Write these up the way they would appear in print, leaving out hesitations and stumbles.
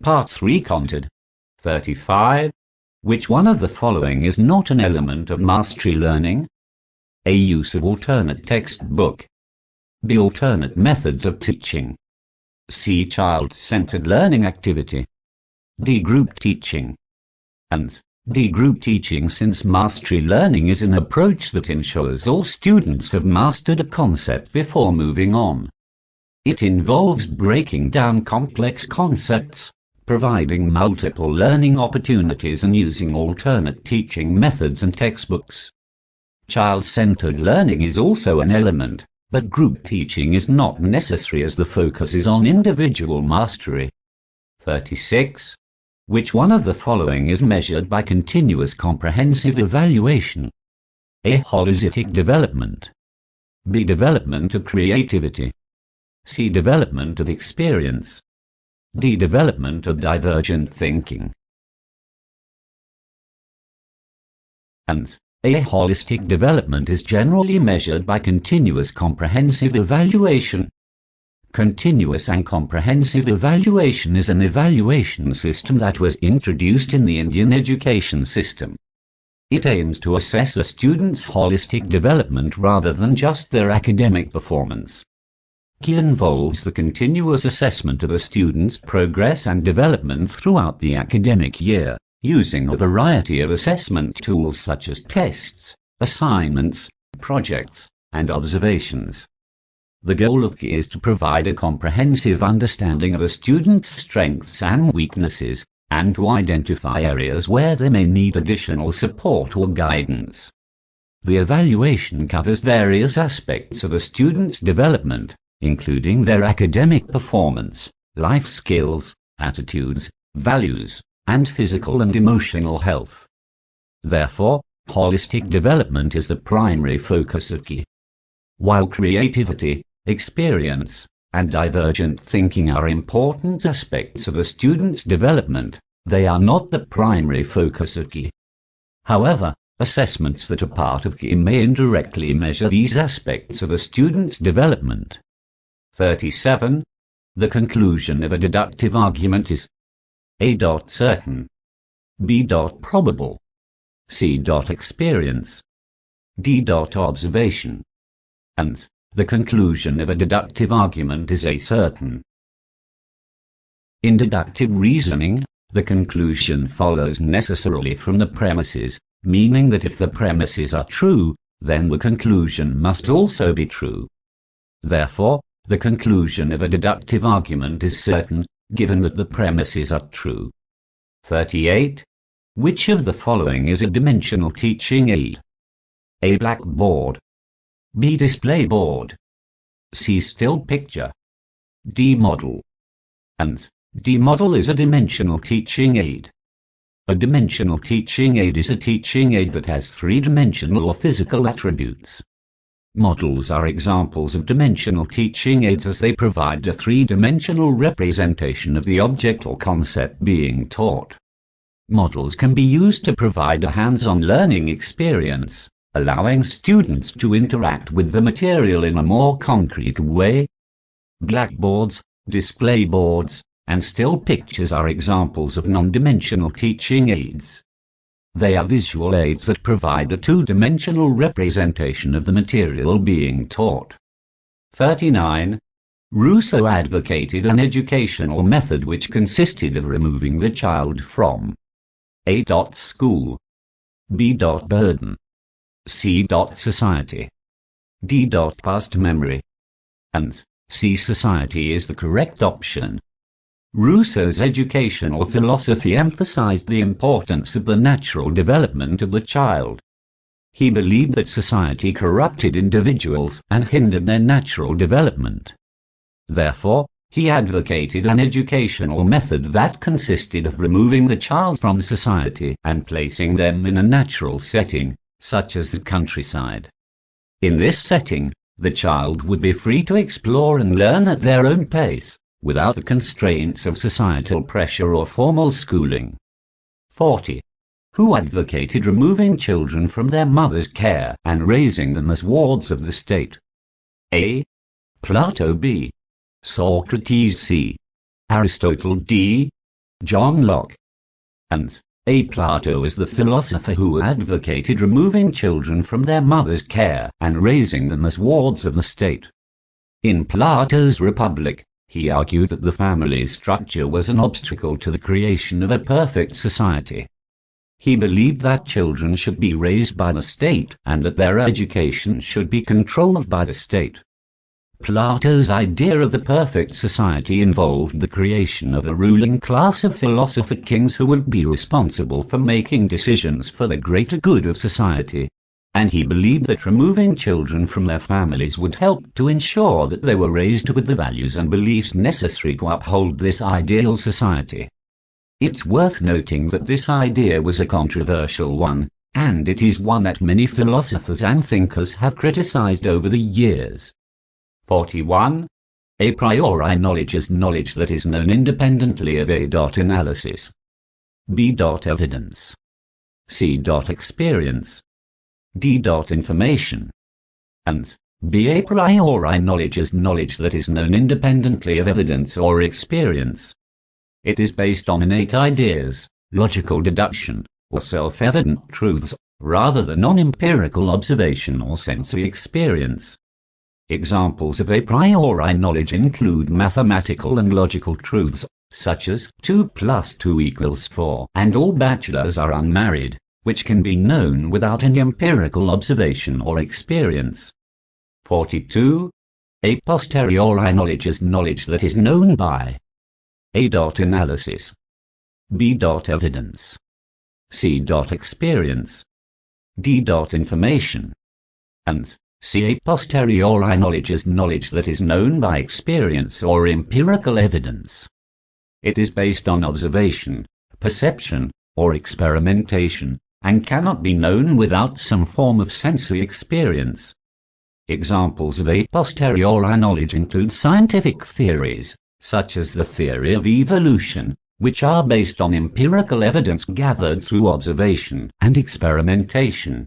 Part 3 content. 35. Which one of the following is not an element of mastery learning? A. Use of alternate textbook. B. Alternate methods of teaching. C. Child-centered learning activity. D. Group teaching. And D. Group teaching, since mastery learning is an approach that ensures all students have mastered a concept before moving on. It involves breaking down complex concepts, providing multiple learning opportunities, and using alternate teaching methods and textbooks. Child-centered learning is also an element, but group teaching is not necessary as the focus is on individual mastery. 36. Which one of the following is measured by continuous comprehensive evaluation? A. Holistic development. B. Development of creativity. C. Development of experience. D. Development of divergent thinking. And A. Holistic development is generally measured by continuous comprehensive evaluation. Continuous and comprehensive evaluation is an evaluation system that was introduced in the Indian education system. It aims to assess a student's holistic development rather than just their academic performance. It involves the continuous assessment of a student's progress and development throughout the academic year, using a variety of assessment tools such as tests, assignments, projects, and observations. The goal of KI is to provide a comprehensive understanding of a student's strengths and weaknesses, and to identify areas where they may need additional support or guidance. The evaluation covers various aspects of a student's development, including their academic performance, life skills, attitudes, values, and physical and emotional health. Therefore, holistic development is the primary focus of KI. While creativity, experience, and divergent thinking are important aspects of a student's development, they are not the primary focus of KI. However, assessments that are part of KI may indirectly measure these aspects of a student's development. 37. The conclusion of a deductive argument is A. Certain, B. Probable, C. Experience, D. Observation. And the conclusion of a deductive argument is A. Certain. In deductive reasoning, the conclusion follows necessarily from the premises, meaning that if the premises are true, then the conclusion must also be true. Therefore, the conclusion of a deductive argument is certain, given that the premises are true. 38. Which of the following is a dimensional teaching aid? A. Blackboard. B. Display board. C. Still picture. D. Model. And D. Model is a dimensional teaching aid. A dimensional teaching aid is a teaching aid that has three-dimensional or physical attributes. Models are examples of dimensional teaching aids as they provide a three-dimensional representation of the object or concept being taught. Models can be used to provide a hands-on learning experience, allowing students to interact with the material in a more concrete way. Blackboards, display boards, and still pictures are examples of non-dimensional teaching aids. They are visual aids that provide a two-dimensional representation of the material being taught. 39. Rousseau advocated an educational method which consisted of removing the child from A. School, B. Burden, C. Society, D. Past memory, and C. Society is the correct option. Rousseau's educational philosophy emphasized the importance of the natural development of the child. He believed that society corrupted individuals and hindered their natural development. Therefore, he advocated an educational method that consisted of removing the child from society and placing them in a natural setting, such as the countryside. In this setting, the child would be free to explore and learn at their own pace, without the constraints of societal pressure or formal schooling. 40. Who advocated removing children from their mother's care and raising them as wards of the state? A. Plato. B. Socrates. C. Aristotle. D. John Locke. And A. Plato is the philosopher who advocated removing children from their mother's care and raising them as wards of the state. In Plato's Republic, he argued that the family structure was an obstacle to the creation of a perfect society. He believed that children should be raised by the state and that their education should be controlled by the state. Plato's idea of the perfect society involved the creation of a ruling class of philosopher-kings who would be responsible for making decisions for the greater good of society. And he believed that removing children from their families would help to ensure that they were raised with the values and beliefs necessary to uphold this ideal society. It's worth noting that this idea was a controversial one, and it is one that many philosophers and thinkers have criticized over the years. 41. A priori knowledge is knowledge that is known independently of A. Analysis, B. Evidence, C. Experience, D. Information, and B. A priori knowledge is knowledge that is known independently of evidence or experience. It is based on innate ideas, logical deduction, or self-evident truths, rather than on empirical observation or sensory experience. Examples of a priori knowledge include mathematical and logical truths, such as 2 + 2 = 4, and all bachelors are unmarried, which can be known without any empirical observation or experience. 42. A posteriori knowledge is knowledge that is known by A. Analysis, B. Evidence, C. Experience, D. Information, and C. A posteriori knowledge is knowledge that is known by experience or empirical evidence. It is based on observation, perception, or experimentation, and cannot be known without some form of sensory experience. Examples of a posteriori knowledge include scientific theories, such as the theory of evolution, which are based on empirical evidence gathered through observation and experimentation.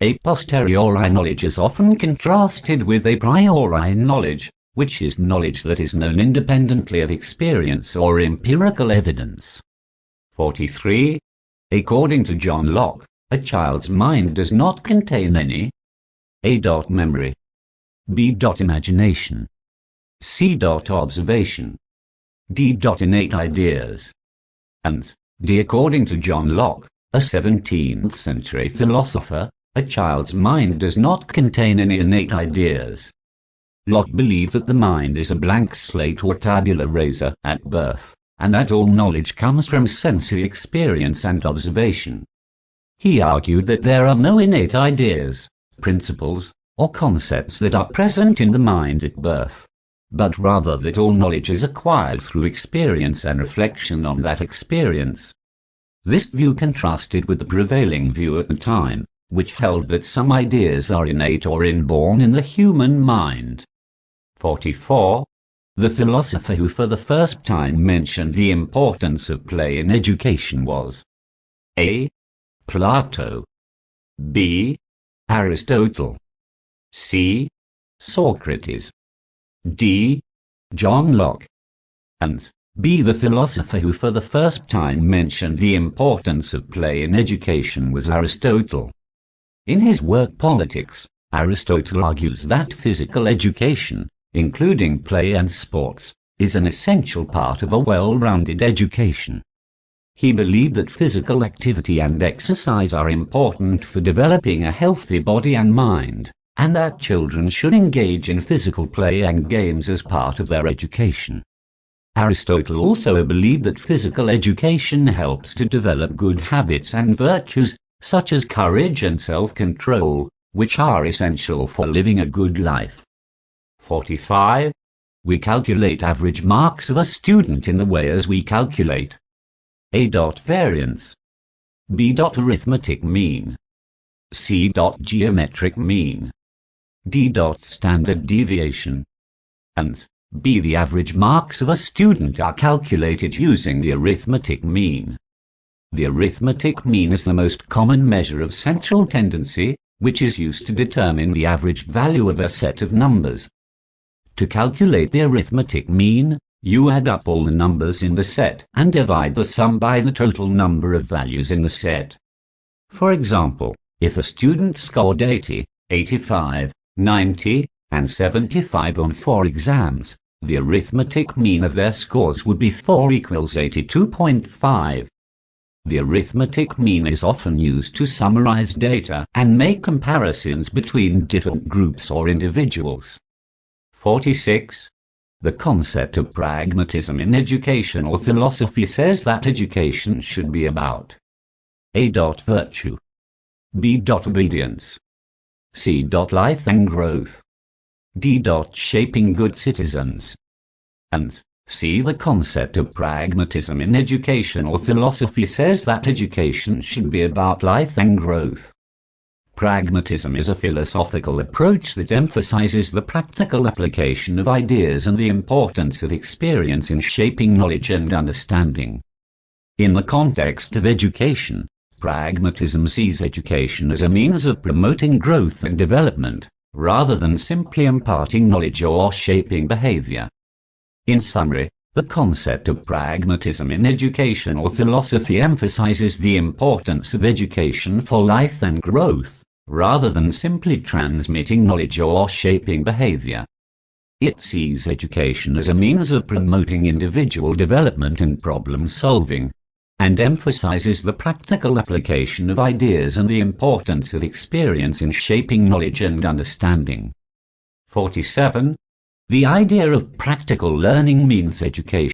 A posteriori knowledge is often contrasted with a priori knowledge, which is knowledge that is known independently of experience or empirical evidence. 43. According to John Locke, a child's mind does not contain any A. Memory, B. Imagination, C. Observation, D. Innate ideas, and D. According to John Locke, a 17th century philosopher, a child's mind does not contain any innate ideas. Locke believed that the mind is a blank slate or tabula rasa at birth, and that all knowledge comes from sensory experience and observation. He argued that there are no innate ideas, principles, or concepts that are present in the mind at birth, but rather that all knowledge is acquired through experience and reflection on that experience. This view contrasted with the prevailing view at the time, which held that some ideas are innate or inborn in the human mind. 44. The philosopher who for the first time mentioned the importance of play in education was A. Plato, B. Aristotle, C. Socrates, D. John Locke, and B. The philosopher who for the first time mentioned the importance of play in education was Aristotle. In his work Politics, Aristotle argues that physical education, including play and sports, is an essential part of a well-rounded education. He believed that physical activity and exercise are important for developing a healthy body and mind, and that children should engage in physical play and games as part of their education. Aristotle also believed that physical education helps to develop good habits and virtues, such as courage and self-control, which are essential for living a good life. 45. We calculate average marks of a student in the way as we calculate A. Variance, B. Arithmetic mean, C. Geometric mean, D. Standard deviation, and B. The average marks of a student are calculated using the arithmetic mean. The arithmetic mean is the most common measure of central tendency, which is used to determine the average value of a set of numbers. To calculate the arithmetic mean, You add up all the numbers in the set and divide the sum by the total number of values in the set. For example, if a student scored 80, 85, 90, and 75 on 4 exams, the arithmetic mean of their scores would be 4 equals 82.5. The arithmetic mean is often used to summarize data and make comparisons between different groups or individuals. 46. The concept of pragmatism in education or philosophy says that education should be about A. Virtue, B. Obedience, C. Life and growth, D. Shaping good citizens, and C. The concept of pragmatism in education or philosophy says that education should be about life and growth. Pragmatism is a philosophical approach that emphasizes the practical application of ideas and the importance of experience in shaping knowledge and understanding. In the context of education, pragmatism sees education as a means of promoting growth and development, rather than simply imparting knowledge or shaping behavior. In summary, the concept of pragmatism in education or philosophy emphasizes the importance of education for life and growth, rather than simply transmitting knowledge or shaping behavior. It sees education as a means of promoting individual development and problem solving, and emphasizes the practical application of ideas and the importance of experience in shaping knowledge and understanding. 47. The idea of practical learning means education